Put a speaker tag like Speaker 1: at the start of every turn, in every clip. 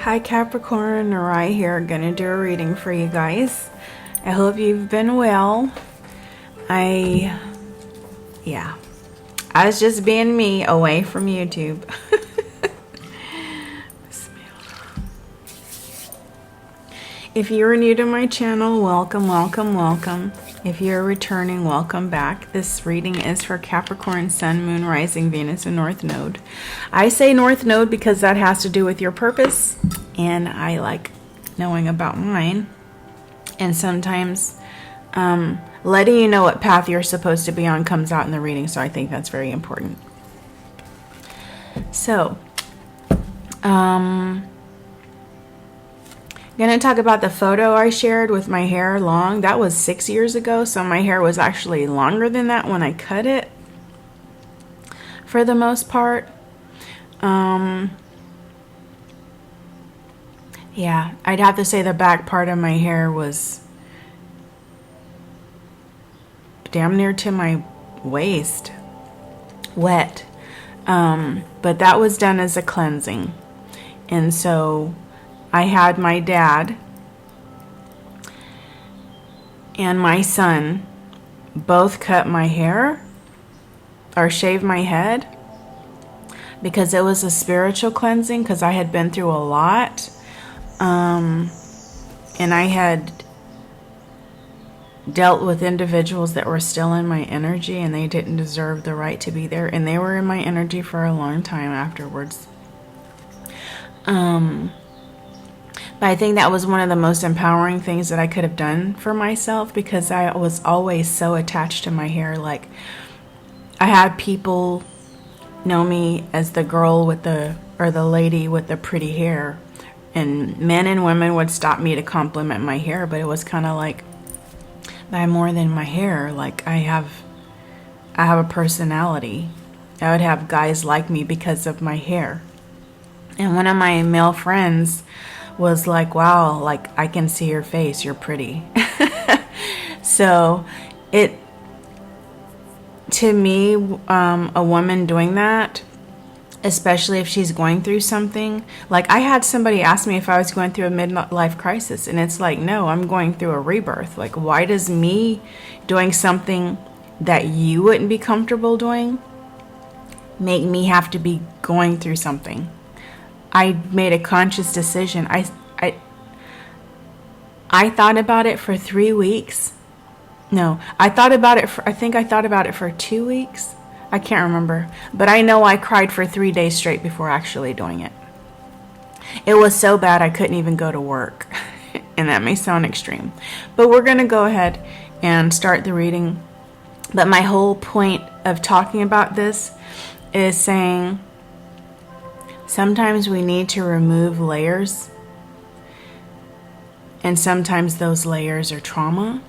Speaker 1: Hi Capricorn, right here, gonna do a reading for you guys. I hope you've been well. I was just being me away from YouTube. If you're new to my channel, welcome, welcome, welcome. If you're returning, welcome back. This reading is for Capricorn, Sun, Moon, Rising, Venus, and North Node. I say North Node because that has to do with your purpose, and I like knowing about mine. And sometimes letting you know what path you're supposed to be on comes out in the reading, so I think that's very important. So, going to talk about the photo I shared with my hair long. That was 6 years ago, so my hair was actually longer than that when I cut it, for the most part. Yeah, I'd have to say the back part of my hair was damn near to my waist, wet. But that was done as a cleansing. And so I had my dad and my son both cut my hair or shave my head because it was a spiritual cleansing, because I had been through a lot. And I had dealt with individuals that were still in my energy, and they didn't deserve the right to be there, and they were in my energy for a long time afterwards. But I think that was one of the most empowering things that I could have done for myself, because I was always so attached to my hair. Like, I had people know me as the girl with the lady with the pretty hair, and men and women would stop me to compliment my hair, but it was kind of like, I'm more than my hair. Like, I have a personality. I would have guys like me because of my hair. And one of my male friends was like, wow, like, I can see your face, you're pretty. So to me, a woman doing that, especially if she's going through something, like, I had somebody ask me if I was going through a midlife crisis, and it's like, no, I'm going through a rebirth. Like, why does me doing something that you wouldn't be comfortable doing make me have to be going through something? I made a conscious decision. I thought about it for 3 weeks. No, I thought about it for 2 weeks. I can't remember. But I know I cried for 3 days straight before actually doing it. It was so bad I couldn't even go to work. And that may sound extreme. But we're going to go ahead and start the reading. But my whole point of talking about this is saying, sometimes we need to remove layers, and sometimes those layers are trauma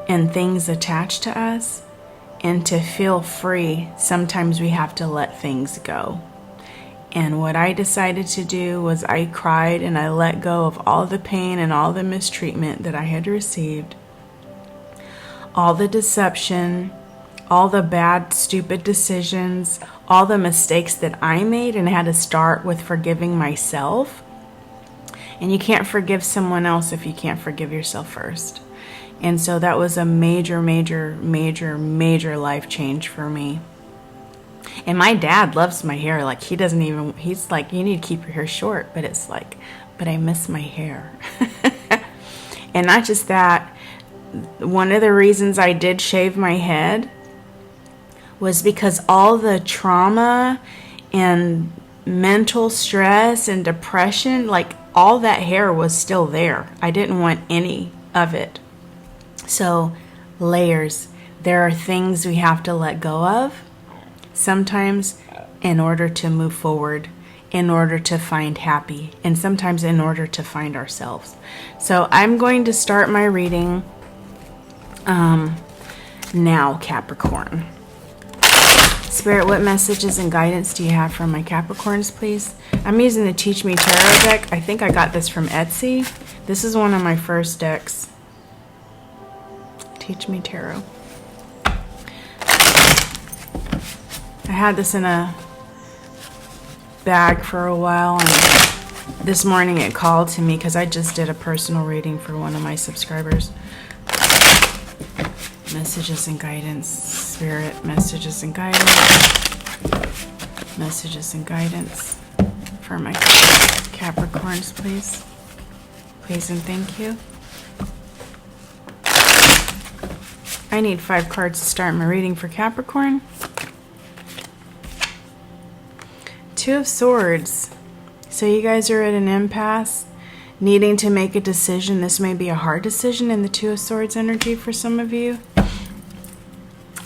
Speaker 1: and things attached to us. And to feel free, sometimes we have to let things go. And what I decided to do was I cried and I let go of all the pain and all the mistreatment that I had received, all the deception, all the bad, stupid decisions, all the mistakes that I made, and I had to start with forgiving myself. And you can't forgive someone else if you can't forgive yourself first. And so that was a major, major, major, major life change for me. And my dad loves my hair. Like, he's like, you need to keep your hair short. But it's like, but I miss my hair. And not just that, one of the reasons I did shave my head was because all the trauma and mental stress and depression, like, all that hair was still there. I didn't want any of it. So, layers. There are things we have to let go of sometimes in order to move forward, in order to find happy, and sometimes in order to find ourselves. So, I'm going to start my reading now, Capricorn. Spirit, what messages and guidance do you have for my Capricorns, please? I'm using the Teach Me Tarot deck. I think I got this from Etsy. This is one of my first decks. Teach Me Tarot. I had this in a bag for a while, and this morning it called to me because I just did a personal reading for one of my subscribers. Messages and guidance, Spirit, messages and guidance. Messages and guidance for my Capricorns, please. Please and thank you. I need 5 cards to start my reading for Capricorn. 2 of Swords. So you guys are at an impasse, needing to make a decision. This may be a hard decision in the 2 of Swords energy for some of you.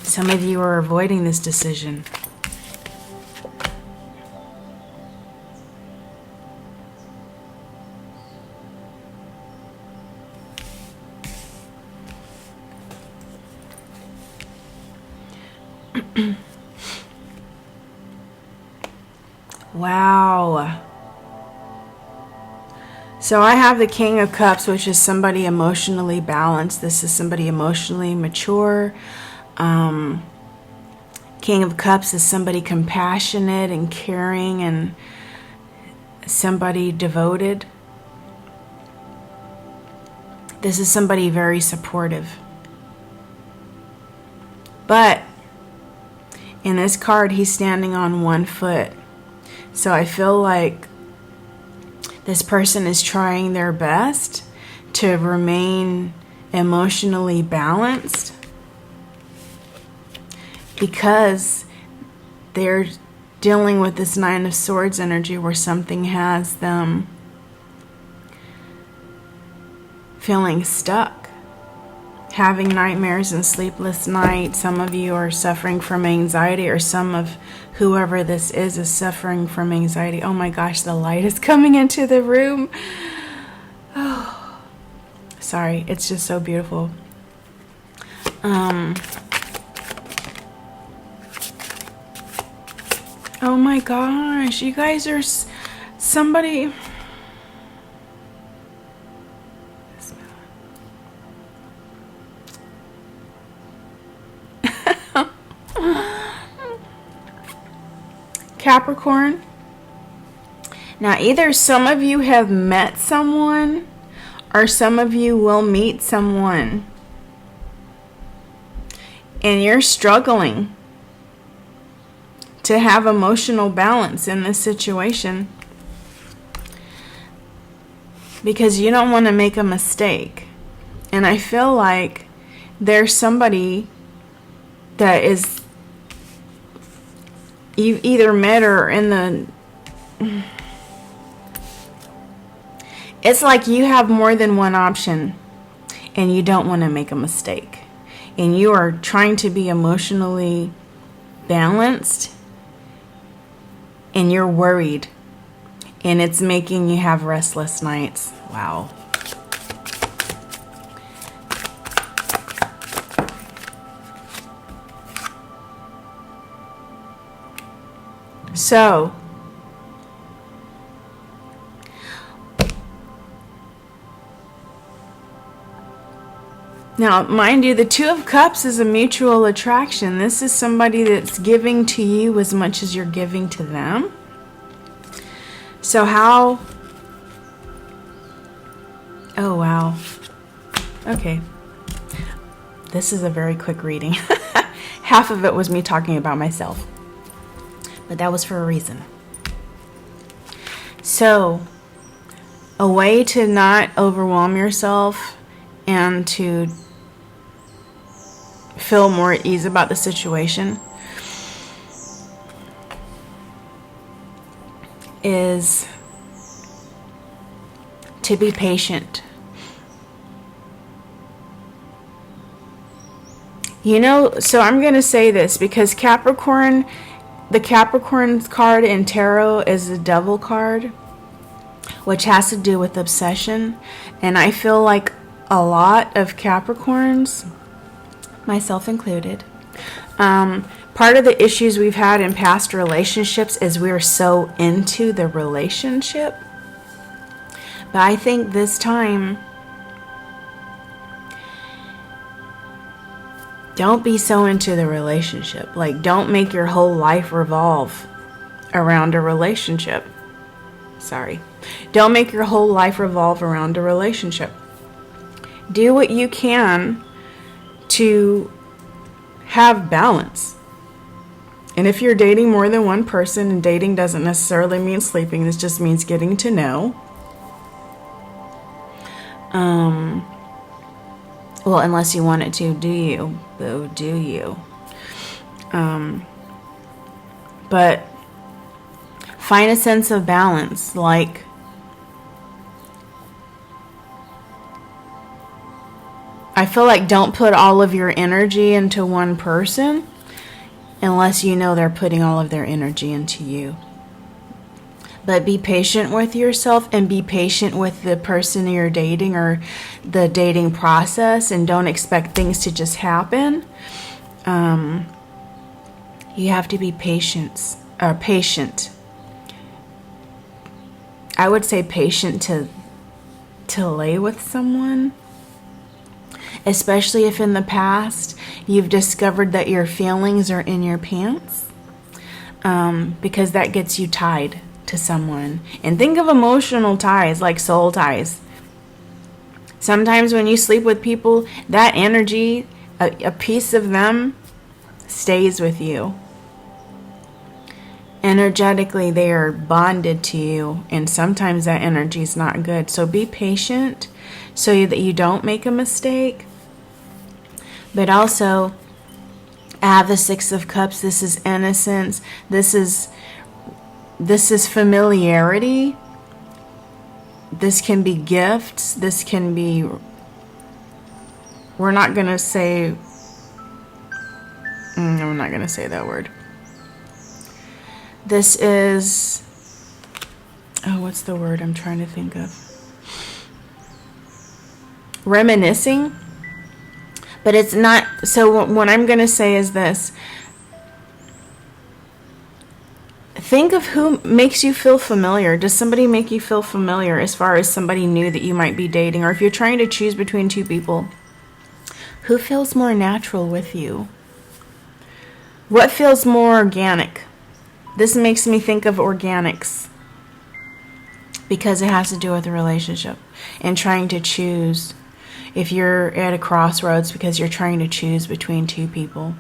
Speaker 1: Some of you are avoiding this decision. Wow. So I have the King of Cups, which is somebody emotionally balanced. This is somebody emotionally mature. King of Cups is somebody compassionate and caring and somebody devoted. This is somebody very supportive. But in this card, he's standing on 1 foot. So I feel like this person is trying their best to remain emotionally balanced because they're dealing with this 9 of Swords energy where something has them feeling stuck, having nightmares and sleepless nights. Some of you are suffering from anxiety, or some of whoever this is suffering from anxiety. Oh my gosh, the light is coming into the room. Oh, sorry, it's just so beautiful. Oh my gosh, you guys are somebody. Capricorn. Now, either some of you have met someone or some of you will meet someone and you're struggling to have emotional balance in this situation because you don't want to make a mistake. And I feel like there's somebody that is, you either met or in the, it's like you have more than one option and you don't want to make a mistake. And you are trying to be emotionally balanced and you're worried and it's making you have restless nights. Wow. So, now, mind you, the 2 of Cups is a mutual attraction. This is somebody that's giving to you as much as you're giving to them. So how... Oh, wow. Okay. This is a very quick reading. Half of it was me talking about myself. But that was for a reason. So, a way to not overwhelm yourself and to feel more at ease about the situation is to be patient. You know, so I'm going to say this because Capricorn, the Capricorn card in tarot is the Devil card, which has to do with obsession. And I feel like a lot of Capricorns, myself included, part of the issues we've had in past relationships is we're so into the relationship. But I think this time, don't be so into the relationship. Like, don't make your whole life revolve around a relationship. Sorry. Don't make your whole life revolve around a relationship. Do what you can to have balance. And if you're dating more than one person, and dating doesn't necessarily mean sleeping, this just means getting to know. Well, unless you want it to, do you? Boo, do you? But find a sense of balance. Like, I feel like don't put all of your energy into one person unless you know they're putting all of their energy into you. But be patient with yourself and be patient with the person you're dating or the dating process, and don't expect things to just happen. You have to be patient. I would say patient to lay with someone, especially if in the past you've discovered that your feelings are in your pants, because that gets you tied to someone. And think of emotional ties like soul ties. Sometimes when you sleep with people, that energy, a piece of them stays with you. Energetically, they are bonded to you, and sometimes that energy is not good. So be patient so that you don't make a mistake. But also, I have the Six of Cups. This is innocence. This is familiarity. This can be gifts. This can be, we're not going to say, I'm not going to say that word. This is, what's the word I'm trying to think of? Reminiscing. But it's not, so what I'm going to say is this. Think of who makes you feel familiar. Does somebody make you feel familiar as far as somebody new that you might be dating? Or if you're trying to choose between two people, who feels more natural with you? What feels more organic? This makes me think of organics because it has to do with a relationship and trying to choose. If you're at a crossroads because you're trying to choose between two people.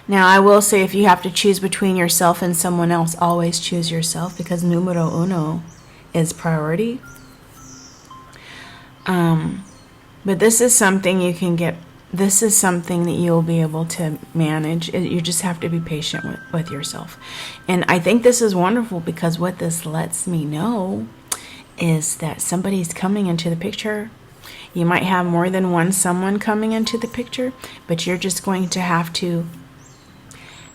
Speaker 1: Now, I will say if you have to choose between yourself and someone else, always choose yourself because numero uno is priority. But this is something you can get. This is something that you'll be able to manage. You just have to be patient with yourself. And I think this is wonderful because what this lets me know is that somebody's coming into the picture. You might have more than one someone coming into the picture, but you're just going to have to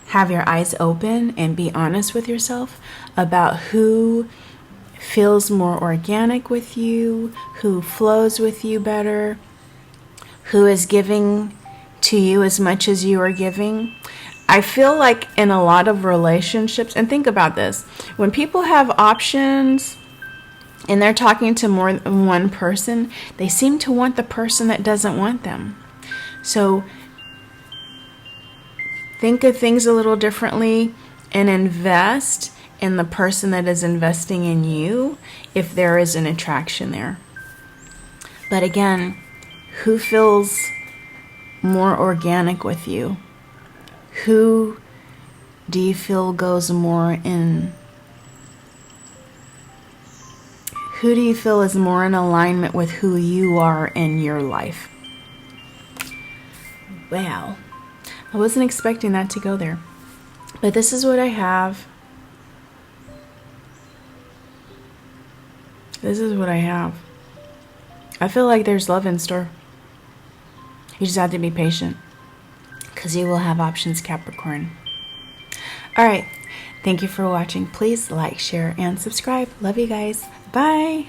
Speaker 1: have your eyes open and be honest with yourself about who feels more organic with you, who flows with you better, who is giving to you as much as you are giving. I feel like in a lot of relationships, and think about this, when people have options and they're talking to more than one person, they seem to want the person that doesn't want them. So think of things a little differently and invest in the person that is investing in you if there is an attraction there. But again, who feels more organic with you? Who do you feel goes more in? Who do you feel is more in alignment with who you are in your life? Wow. I wasn't expecting that to go there. But this is what I have. This is what I have. I feel like there's love in store. You just have to be patient. Because you will have options, Capricorn. Alright. Thank you for watching. Please like, share, and subscribe. Love you guys. Bye.